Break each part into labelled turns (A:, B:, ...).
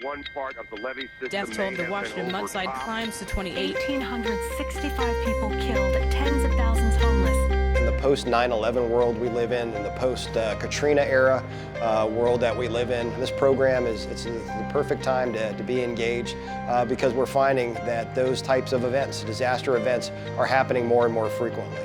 A: One part of the levee system.
B: Death toll of the Washington mudslide climbs to 28.
C: 1,865 people killed, tens of thousands homeless.
D: In the post-9/11 world we live in the post-Katrina era world that we live in, this program it's the perfect time to be engaged because we're finding that those types of events, disaster events, are happening more and more frequently.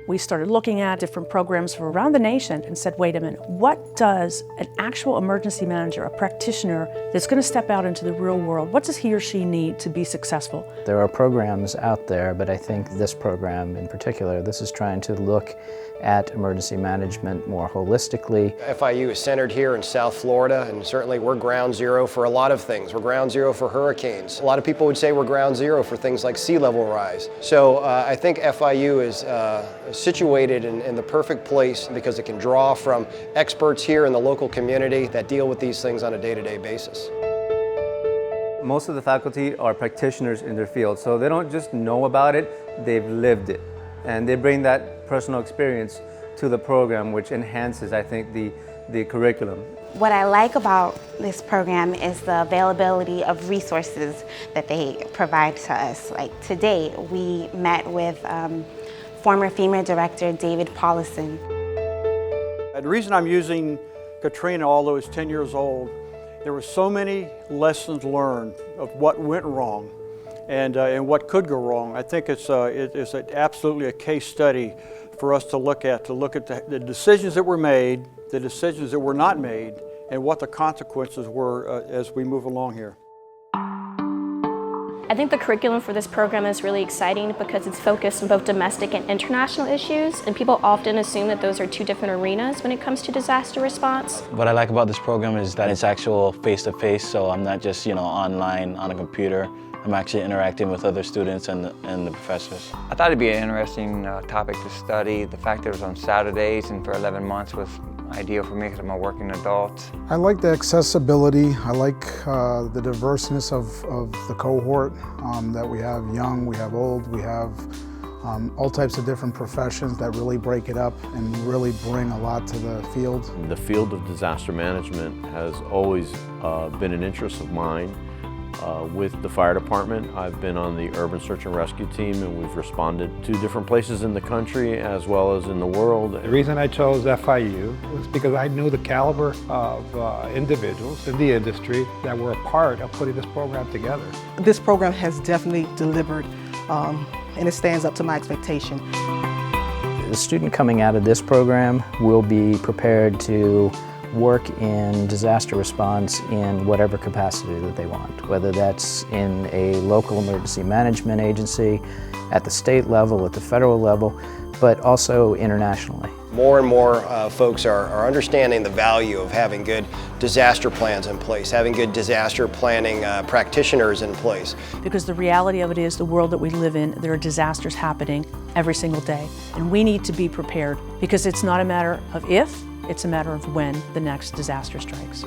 E: We started looking at different programs from around the nation and said, wait a minute, what does an actual emergency manager, a practitioner that's going to step out into the real world, what does he or she need to be successful?
F: There are programs out there, but I think this program in particular, this is trying to look at emergency management more holistically.
D: FIU is centered here in South Florida, and certainly we're ground zero for a lot of things. We're ground zero for hurricanes. A lot of people would say we're ground zero for things like sea level rise. So I think FIU is situated in the perfect place because it can draw from experts here in the local community that deal with these things on a day-to-day basis.
G: Most of the faculty are practitioners in their field, so they don't just know about it, they've lived it. And they bring that personal experience to the program, which enhances, I think, the curriculum.
H: What I like about this program is the availability of resources that they provide to us. Like today, we met with former FEMA Director David Paulison.
I: The reason I'm using Katrina, although it's 10 years old, there were so many lessons learned of what went wrong and what could go wrong. I think it's absolutely a case study for us to look at the decisions that were made, the decisions that were not made, and what the consequences were as we move along here.
J: I think the curriculum for this program is really exciting because it's focused on both domestic and international issues, and people often assume that those are two different arenas when it comes to disaster response.
K: What I like about this program is that it's actual face-to-face, so I'm not just online on a computer. I'm actually interacting with other students and the professors.
L: I thought it'd be an interesting topic to study. The fact that it was on Saturdays and for 11 months was ideal for me because I'm a working adult.
M: I like the accessibility. I like the diverseness of the cohort that we have young, we have old, we have all types of different professions that really break it up and really bring a lot to the field.
N: The field of disaster management has always been an interest of mine. With the fire department, I've been on the urban search and rescue team, and we've responded to different places in the country as well as in the world.
O: The reason I chose FIU was because I knew the caliber of individuals in the industry that were a part of putting this program together.
P: This program has definitely delivered, and it stands up to my expectation.
F: The student coming out of this program will be prepared to work in disaster response in whatever capacity that they want, whether that's in a local emergency management agency, at the state level, at the federal level, but also internationally.
D: More and more folks are understanding the value of having good disaster plans in place, having good disaster planning practitioners in place.
E: Because the reality of it is the world that we live in, there are disasters happening every single day. And we need to be prepared because it's not a matter of if, it's a matter of when the next disaster strikes.